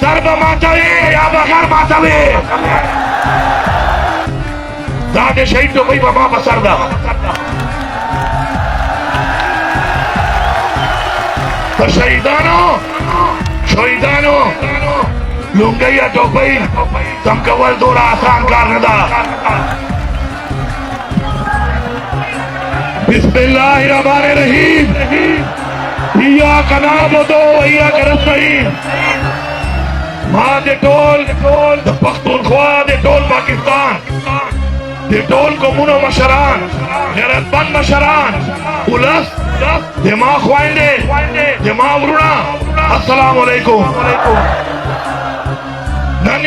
سر به ماتوي یا بغیر ماتوي دا د شهید ټوپۍ په ما په سر ده په شهیدانو لونګۍ یا ټوپۍ تم کول دومره آسان کار نه ده بسم الله الرحمن الرحیم ایاک نعبد و ایاک نستعین ما د ټول د پښتونخوا د ټول پاکستان د ټول قومونو مشران غیرتمند مشران ولس دما خويندې دما ورونه السلام علیکم نن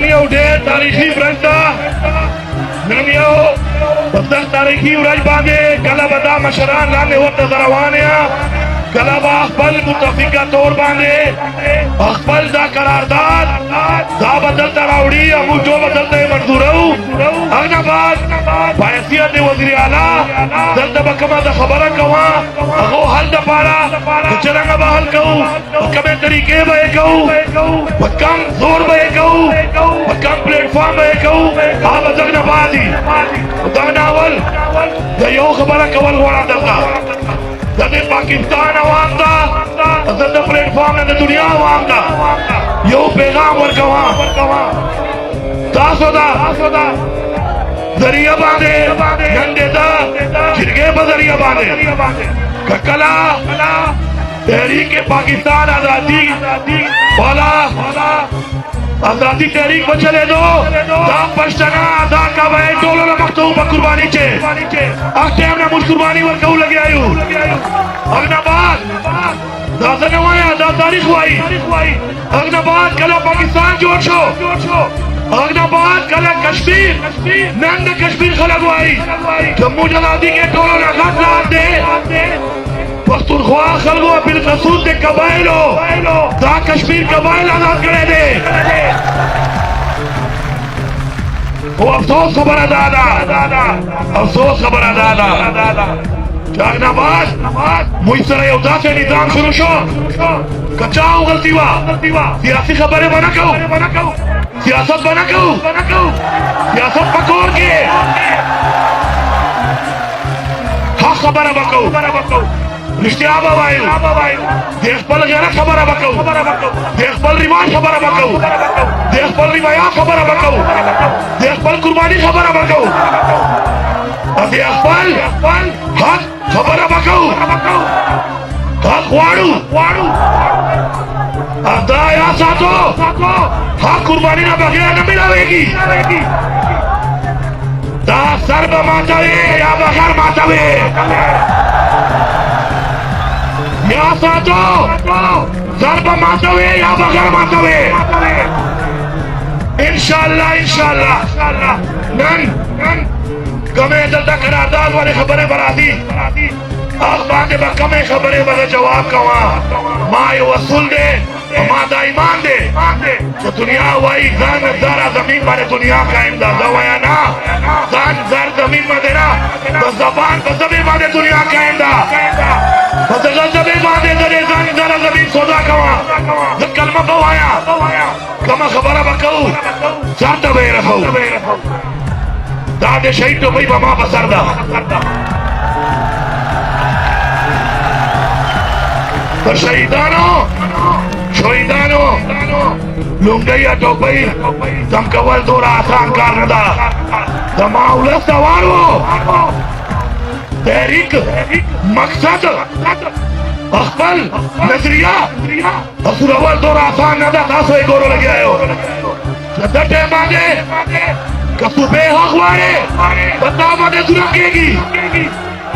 یو ډېر تاریخی ورځ ده نن یو په دغه تاریخي ورځ باندې کله به دا مشران لاندې ورته روان یم کله به خپل متفقه طور باندې خپل دا قرارداد دا به دلته راوړي او موږ ټول به دلته یې منظورو هغه نه بعد په حیثیت د وزیر اعلی دلته به کومه د خبره کوه هغو حل دپاره چې څرنګه به حل کوو په کومې طریقې به یې کوو په کم زور به یې کوو په کم پلیټفارم به یې کوو هغه به دغه نه بعد وي دغه نه اول د یو خبره کول غواړم دلته د پاکستان عوام ته د پلیټفارم نه د دنیا عوام ته یو پیغام ورکوم تاسو دا ذریعہ باندې نن دې دا چرګې په ذریعہ باندې ککلا تحریک پاکستان آزادی والا آزادی تحریک بچلے دو دا پشتنا دا کبھے ٹولو لمکتو با قربانی چے اک ٹیم نا مجھ قربانی ورکو لگی آئیو اگنا بعد دا زنوایا دا تاریخ وائی اگنا بعد کلا پاکستان جوڑ شو اگنا بعد کلا کشمیر نند کشمیر خلق وائی کہ مجھ آزادی کے ٹولو لگت رات دے پختونخوا خلقو بالخصوص دے قبائلو دا کشمیر قبائل آزاد کرے دے وہ افسوس خبر دادا افسوس خبر دادا چاہنا بعد مجھ سر یودا سے نظام شروع شو کچاو غلطی وا سیاسی خبریں بنا کہو سیاست بنا کہو سیاست پکور کے حق خبر بکو رشتیا بوایو د خپل غیرت خبره وکړو د خپل رواج خبره وکړو د خپل روایت خبره وکړو د خپل قرباني خبره وکړو او د خپل حق خبره وکړو حق غواړو دا یا ساتو حق قرباني نه بغیر نه ملاويږي دا سر به ماتوي یا بغیر ماتوي یا ساتو ضرب ماتوي یا بغیر ماتوي انشاءاللہ نن کمیں دلتا قرارداد والی خبریں برادی اخبان دے با کمیں خبریں بغیر جواب کوا ما یہ وصول دے ما دا ایمان دے کہ دنیا وائی زن زر زمین بارے دنیا قائم دا دوایا نا زن زر زمین بارے نا بس زبان بس زمین بارے دنیا قائم دا بس زمین بارے دنے زن زر زمین سودا کوا زن کلمہ بوایا کما خبرہ بکو زن دبے رکھو دا دے شہید تو بھئی بما بسر دا پر شہیدانو لونګۍ یا ټوپۍ تم کول دومره آسان کار نه ده زما ولس روان و تحریک مقصد خپل نظریه اصولول دومره آسان نه ده تاسو یې ګورو لګیا یو د ټیم باندې که صوبې حق غواړې په تا باندې ظلم کېږي